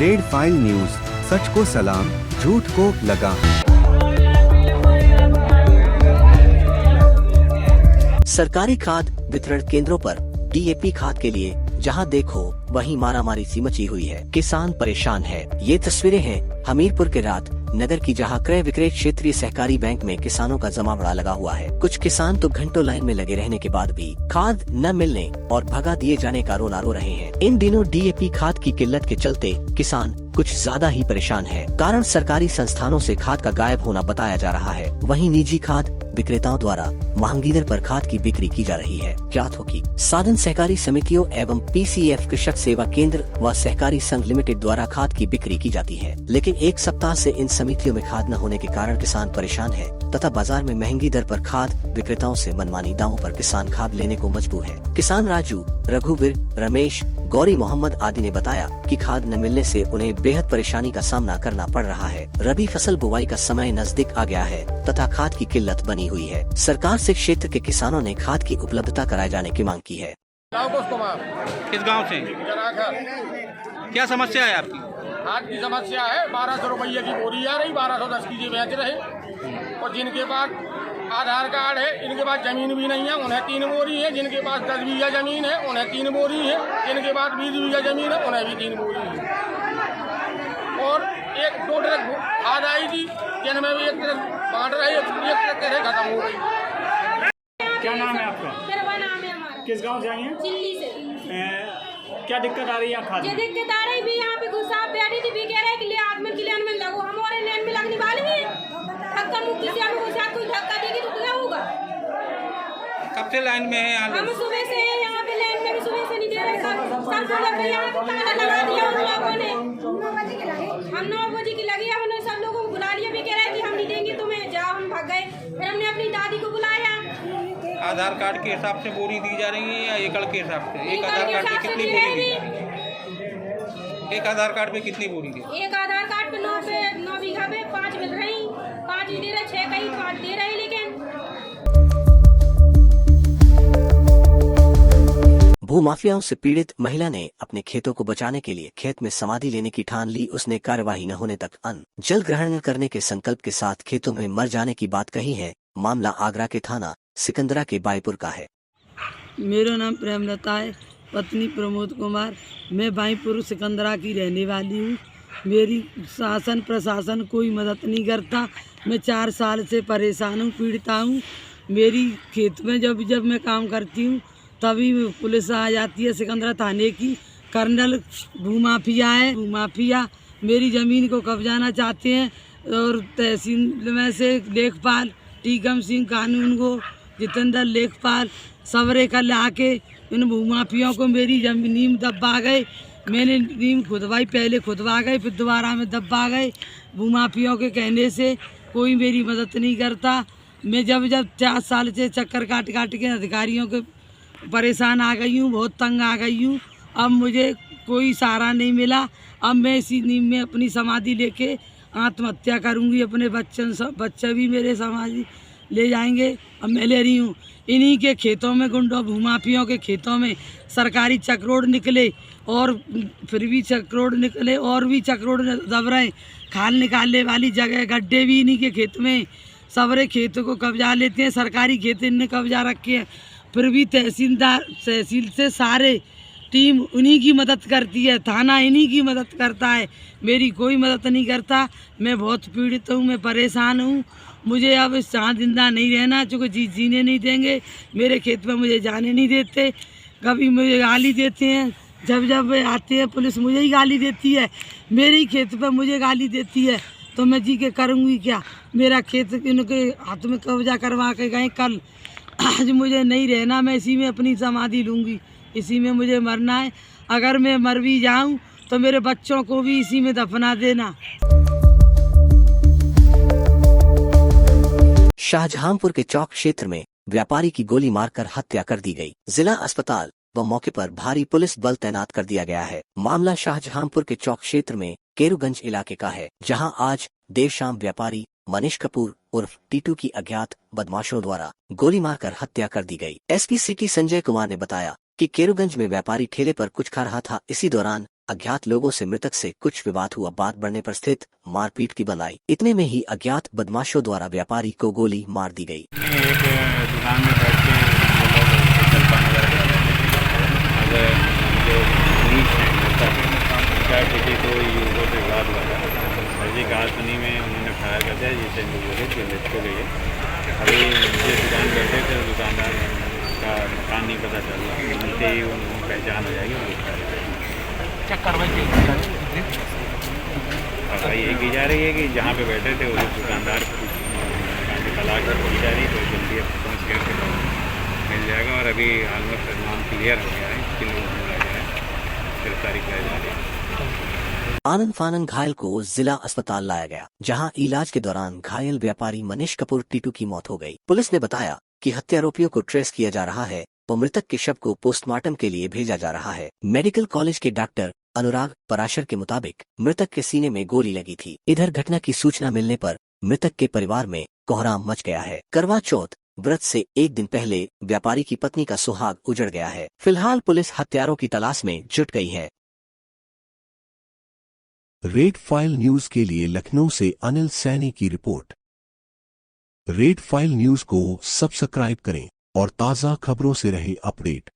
Red file news, सच को सलाम, झूठ को लगाम। सरकारी खाद वितरण केंद्रों पर डीएपी खाद के लिए जहां देखो वहीं मारामारी सी मची हुई है। किसान परेशान है। ये तस्वीरें हैं हमीरपुर के रात नगर की, जहां क्रय विक्रय क्षेत्रीय सहकारी बैंक में किसानों का जमावड़ा लगा हुआ है। कुछ किसान तो घंटों लाइन में लगे रहने के बाद भी खाद न मिलने और भगा दिए जाने का रोना रो रहे हैं। इन दिनों डीएपी खाद की किल्लत के चलते किसान कुछ ज्यादा ही परेशान है। कारण सरकारी संस्थानों से खाद का गायब होना बताया जा रहा है। वहीं निजी खाद विक्रेताओं द्वारा महंगी दर पर खाद की बिक्री की जा रही है। ज्ञात हो कि साधन सहकारी समितियों एवं पीसीएफ कृषक सेवा केंद्र व सहकारी संघ लिमिटेड द्वारा खाद की बिक्री की जाती है, लेकिन एक सप्ताह से इन समितियों में खाद न होने के कारण किसान परेशान है तथा बाजार में महंगी दर पर खाद विक्रेताओं से मनमानी दामों पर किसान खाद लेने को मजबूर है। किसान राजू, रघुवीर, रमेश, गौरी मोहम्मद आदि ने बताया कि खाद न मिलने से उन्हें बेहद परेशानी का सामना करना पड़ रहा है। रबी फसल बुवाई का समय नजदीक आ गया है तथा खाद की किल्लत बनी हुई है। सरकार से क्षेत्र के किसानों ने खाद की उपलब्धता कराए जाने की मांग की है। किस गांव से? क्या समस्या है आपकी? खाद की समस्या है। 1200 रुपये की बोरी आ रही, 1210 की बेच रहे, और जिनके पास आधार कार्ड है, इनके पास जमीन भी नहीं है, उन्हें 3 बोरी है। जिनके पास 10 बीघा जमीन है उन्हें 3 बोरी है। जिनके पास 20 बीघा जमीन है उन्हें भी 3 बोरी है। और एक 2 ट्रक खाद आई थी, जिनमें भी एक ट्रक बांट रही, एक ट्रक खत्म हो गई। क्या नाम है आपका? मेरा नाम है हमारा। किस गांव से आई हैं? चिल्ली से। क्या दिक्कत आ रही है खाद? ये दिक्कत आ रही भी, यहाँ पे गुस्सा बैठी थी भी, कह रहे कि ले आदमी की लाइन में लगो। हमारे लाइन में लगने वाले हैं, धक्का मुक्की से हमें गुस्सा, कोई धक्का देगी तो क्या होगा? कब से लाइन में है? हम सुबह से हैं यहाँ पे, लाइन में भी सुबह से नहीं दे रहे। सब लोग यहाँ पे ताला लगा दिया उन लोगों ने। हम 9 बजे की लगी, हमने सब लोगों को बुला लिया भी, कह रहे कि हम नहीं देंगे तुम्हें, जाओ। हम भाग गए। फिर हमने अपनी दादी को बुलाया। आधार कार्ड के हिसाब से बोरी दी जा रही है या एकड़ के हिसाब से? एक आधार कार्ड पे कितनी बोरी दी जा रही है? एक आधार कार्ड पे कितनी बोरी दी? एक आधार कार्ड पे 9 बीघा पे 5 मिल रही, 5 दे रहे, 6 कहीं 5 दे रहे। लेकिन भूमाफियाओं से पीड़ित महिला ने अपने खेतों को बचाने के लिए खेत में समाधि लेने की ठान ली। उसने कार्यवाही न होने तक अन्न जल ग्रहण करने के संकल्प के साथ खेतों में मर जाने की बात कही है। मामला आगरा के थाना सिकंदरा के बाईपुर का है। मेरा नाम प्रेमलता है, पत्नी प्रमोद कुमार। मैं बाईपुर सिकंदरा की रहने वाली हूँ। मेरी शासन प्रशासन कोई मदद नहीं करता। मैं 4 साल से परेशान हूँ, पीड़िता हूँ। मेरी खेत में जब मैं काम करती हूँ तभी पुलिस आ जाती है सिकंदरा थाने की। कर्नल भूमाफिया है, भूमाफिया मेरी ज़मीन को कब्जाना चाहते हैं। और तहसील में से लेखपाल टीकम सिंह कानून को, जितेंद्र लेखपाल सवरे का लाके इन भूमाफियों को मेरी नीम दबा गए। मैंने नीम खुदवाई, पहले खुदवा गए, फिर दोबारा में दबा गए। भूमाफियों के कहने से कोई मेरी मदद नहीं करता। मैं जब 4 साल से चक्कर काट के अधिकारियों के परेशान आ गई हूँ, बहुत तंग आ गई हूँ। अब मुझे कोई सहारा नहीं मिला। अब मैं इसी नीम में अपनी समाधि लेके आत्महत्या करूँगी। अपने बच्चे भी मेरे समाधि ले जाएंगे। अब मैं ले रही हूँ। इन्हीं के खेतों में, गुंडों भूमाफियों के खेतों में सरकारी चक्रोड निकले और फिर भी चक्रोड निकले और भी चक्रोड दब रहे। खाल निकालने वाली जगह गड्ढे भी इन्हीं के खेत में। सबरे खेतों को कब्जा लेते हैं, सरकारी खेत इनने कब्जा रखे हैं। फिर भी तहसील से सारे टीम उन्हीं की मदद करती है, थाना इन्हीं की मदद करता है। मेरी कोई मदद नहीं करता। मैं बहुत पीड़ित हूँ, मैं परेशान हूँ। मुझे अब इस यहाँ जिंदा नहीं रहना, चूँकि जीने नहीं देंगे। मेरे खेत में मुझे जाने नहीं देते। कभी मुझे गाली देते हैं, जब आते हैं पुलिस मुझे ही गाली देती है। मेरे ही खेत पर मुझे गाली देती है, तो मैं जी के करूँगी क्या? मेरा खेत इनके हाथ में कब्जा करवा के गए कल। आज मुझे नहीं रहना, मैं इसी में अपनी समाधि लूँगी, इसी में मुझे मरना है। अगर मैं मर भी जाऊँ तो मेरे बच्चों को भी इसी में दफना देना। शाहजहांपुर के चौक क्षेत्र में व्यापारी की गोली मारकर हत्या कर दी गई। जिला अस्पताल व मौके पर भारी पुलिस बल तैनात कर दिया गया है। मामला शाहजहांपुर के चौक क्षेत्र में केरूगंज इलाके का है, जहां आज देर शाम व्यापारी मनीष कपूर उर्फ टीटू की अज्ञात बदमाशों द्वारा गोली मारकर हत्या कर दी गई। एसपी सिटी संजय कुमार ने बताया कि केरूगंज में व्यापारी ठेले पर कुछ खा रहा था। इसी दौरान अज्ञात लोगों से मृतक से कुछ विवाद हुआ। बात बढ़ने पर स्थित मारपीट की बनाई। इतने में ही अज्ञात बदमाशों द्वारा व्यापारी को गोली मार दी गई। एक दुकान में बैठ के वो लोग जलपान वगैरह कर रहे थे। अब जो पुलिस है उनका किसी तो युवकों से विवाद हुआ था। जी कहा सुनी में उन्होंने फायर कर दिया, जिससे बोले कि मृत हो गई है। अभी जिस दुकान बैठे थे दुकानदार का मकान नहीं पता चल रहा, मिलते ही उनको पहचान हो जाएगी। क्या कार्रवाई ये की जा रही है कि जहाँ पे बैठे थे उस दुकानदार को मकान की तलाश की जा रही है, तो जल्दी अब पहुँच कर मिल जाएगा। और अभी ऑलमोस्ट नाम क्लियर हो गया है, किन लोगों को मिला गया है, गिरफ्तारी की जा रही है। आनन फानन घायल को जिला अस्पताल लाया गया, जहां इलाज के दौरान घायल व्यापारी मनीष कपूर टीटू की मौत हो गई। पुलिस ने बताया कि हत्यारोपियों को ट्रेस किया जा रहा है और मृतक के शव को पोस्टमार्टम के लिए भेजा जा रहा है। मेडिकल कॉलेज के डॉक्टर अनुराग पराशर के मुताबिक मृतक के सीने में गोली लगी थी। इधर घटना की सूचना मिलने पर मृतक के परिवार में कोहराम मच गया है। करवा चौथ व्रत से एक दिन पहले व्यापारी की पत्नी का सुहाग उजड़ गया है। फिलहाल पुलिस हत्यारों की तलाश में जुट गई है। रेड फाइल न्यूज के लिए लखनऊ से अनिल सैनी की रिपोर्ट। रेड फाइल न्यूज को सब्सक्राइब करें और ताज़ा खबरों से रहे अपडेट।